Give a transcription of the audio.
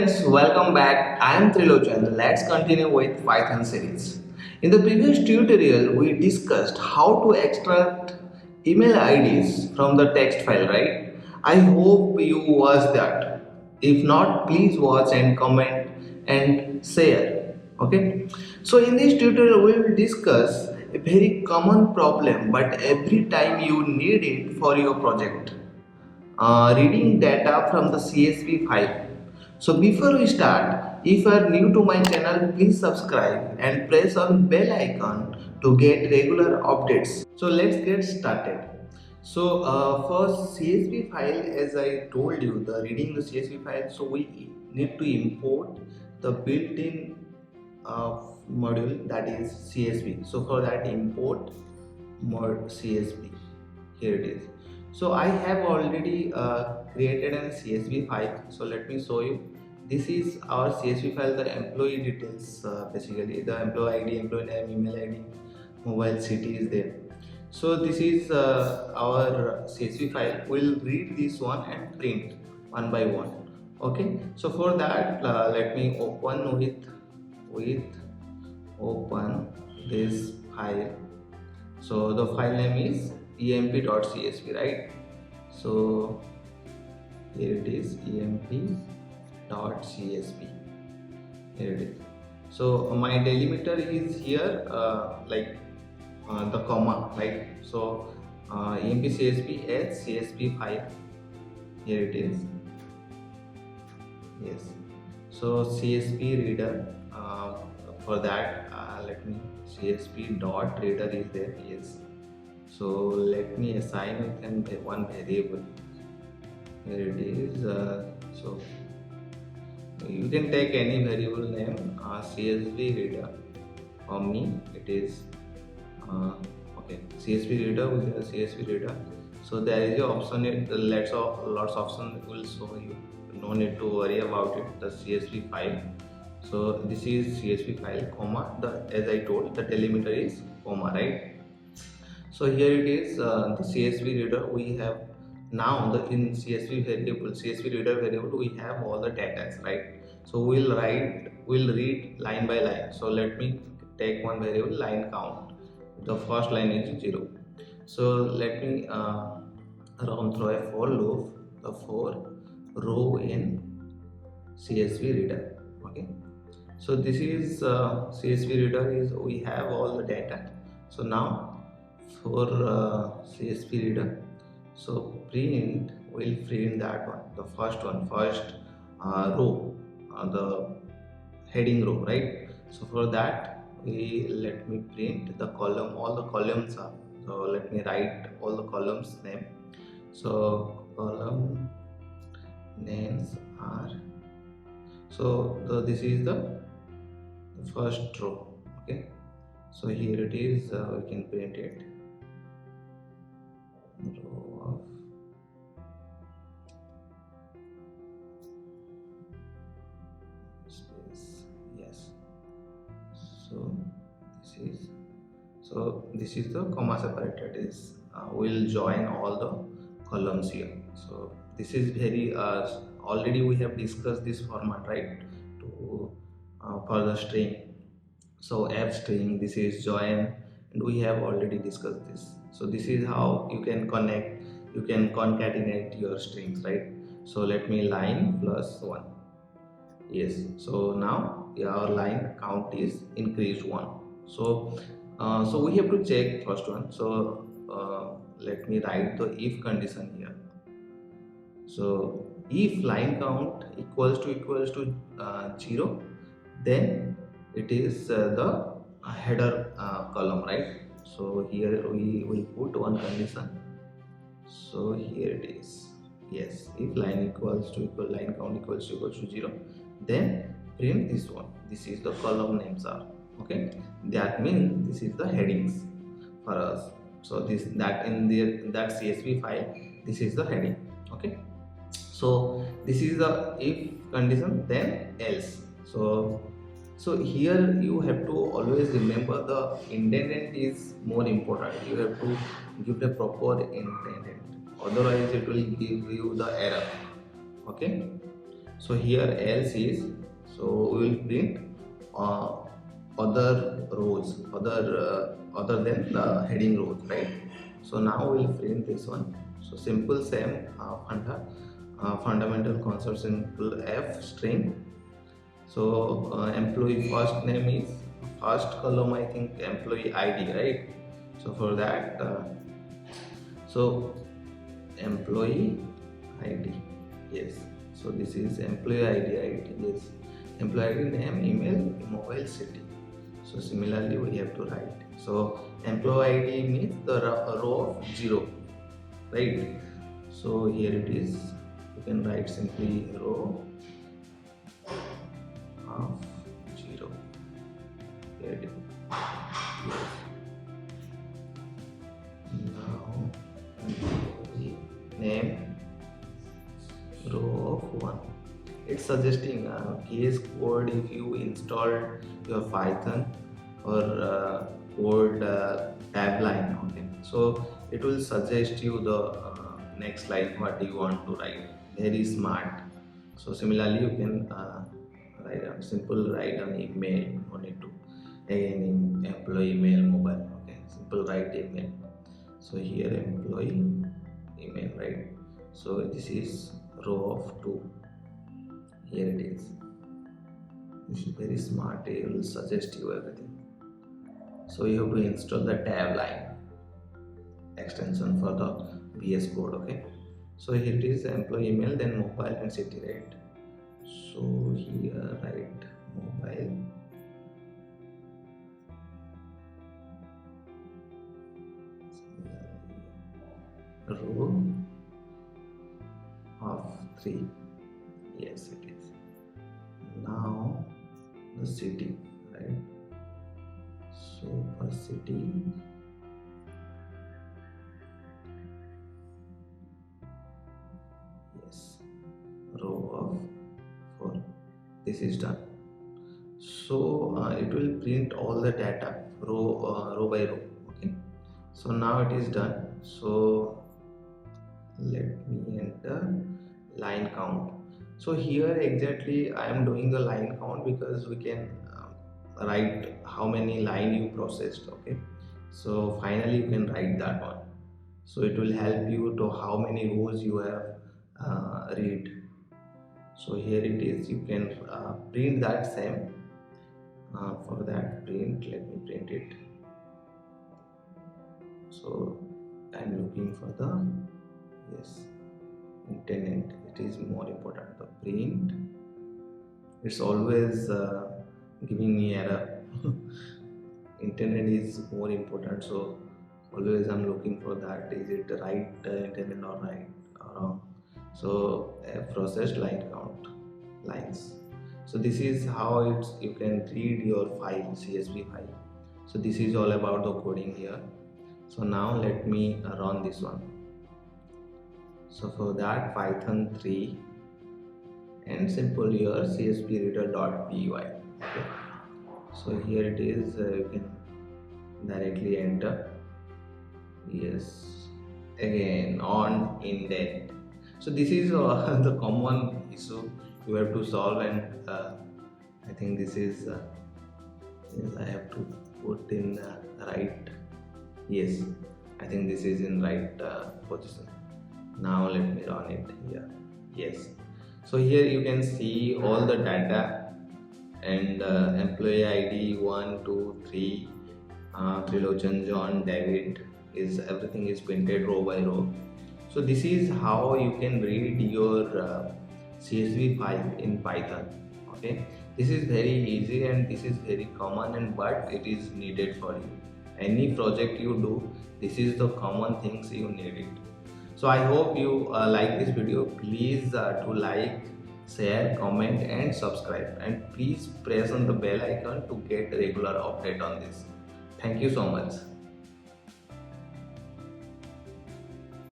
friends, welcome back. I am Trilochan. Let's continue with Python series. In the previous tutorial, we discussed how to extract email IDs from the text file, right? I hope you watched that. If not, please watch and comment and share. Okay. So in this tutorial, we will discuss a very common problem, but every time you need it for your project. Reading data from the CSV file. So before we start, if you are new to my channel, please subscribe and press on bell icon to get regular updates. So let's get started. So for CSV file, as I told you, the reading the CSV file, so we need to import the built-in module, that is CSV. So for that, import mod CSV. Here it is. So I have already created a CSV file. So let me show you. This is our CSV file, the employee details, basically the employee ID, employee name, email ID, mobile city is there. So this is our CSV file. We'll read this one and print one by one. Okay. So for that, let me open this file. So the file name is emp.csv, right? So here it is, emp.csv. Here it is. So my delimiter is here, the comma, right? So emp.csv as csv file. Here it is. Yes. So csv reader. For that, let me csv dot reader is there. Yes. So let me assign it one variable. Here it is. So you can take any variable name. CSV reader. For me, it is okay. CSV reader with the CSV reader. So there is an option. Lots of options will show you. No need to worry about it. The CSV file. So this is CSV file, comma, as I told, the delimiter is comma, right? So here it is, the CSV reader. We have now in CSV reader variable, we have all the data, right? So we'll read line by line. So let me take one variable, line count. The first line is 0. So let me run through a for loop, the for row in CSV reader. Okay. So this is CSV reader is, we have all the data. So now for CSV reader, so we'll print that one, the first row, the heading row, right? So for that, let me print the column, all the columns are. So let me write all the columns name. So column names are, so this is the first row. Okay, so here it is, we can print it, row of space. Yes. So this is the comma separator. It is we'll join all the columns here. So this is very already we have discussed this format, right, to for the string. So f string, this is join, and we have already discussed this. So this is how you can concatenate your strings, right? So let me line plus 1. Yes. So now our line count is increased 1. So so we have to check first one. So let me write the if condition here. So if line count equals to 0, then it is the header column, right? So here we will put one condition. So here it is. Yes, if line count equals to 0, then print this one. This is the column names are. Okay, that means this is the headings for us. So that CSV file, this is the heading. Okay, so this is the if condition, then else. So here you have to always remember the indent is more important. You have to give the proper indent, otherwise it will give you the error. Okay, So here else is, so we will print uh, other rows, other than the heading rows, right? So now we will print this one. So simple same fundamental concept, simple f string. So employee first name is, first column I think employee ID, right? So for that, so employee ID, yes. So this is employee ID, right? Yes, employee ID, name, email, mobile, city. So similarly we have to write. So employee ID means the row of 0, right? So here it is, you can write simply row of 0. Here it is. Yes. Now employee name, row of 1. It's suggesting case code if you installed your Python or code tab line. Okay, so it will suggest you the next line what you want to write. Very smart. So similarly you can write a simple write an email. No need to again employee email mobile. Okay, simple write email. So here employee email, right? So this is row of 2. Here it is. This is very smart. It will suggest you everything. So you have to install the tab line extension for the VS Code. Okay. So here it is, employee email, then mobile and city, right? So here write mobile. Row of 3. Yes, it is. Now the city, right? So for city, yes, row of 4. This is done. So it will print all the data row by row. Okay. So now it is done. So let me enter line count. So here exactly I am doing the line count because we can write how many line you processed. Okay, so finally you can write that one. So it will help you to how many rows you have read. So here it is, you can print that same. For that print, let me print it. So I'm looking for the, yes, intended. It is more important, the print. It's always giving me error. Intended is more important, so always I'm looking for that. Is it right intended or right or wrong? So processed line count lines. So this is how it's you can read your file, CSV file. So this is all about the coding here. So now let me run this one. So for that, Python 3 and simple here csvreader.py. Okay. So here it is, you can directly enter. Yes, again on indent. So this is the common issue you have to solve, and I think this is yes, I have to put in right. Yes, I think this is in right position. Now let me run it here. Yes, so here you can see all the data and employee ID 1, 2, 3, Trilochen, John, David, is everything is printed row by row. So this is how you can read your CSV file in Python. Okay, this is very easy and this is very common, and but it is needed for you. Any project you do, this is the common things you need it. So I hope you like this video. Please do like, share, comment and subscribe, and please press on the bell icon to get regular update on this. Thank you so much.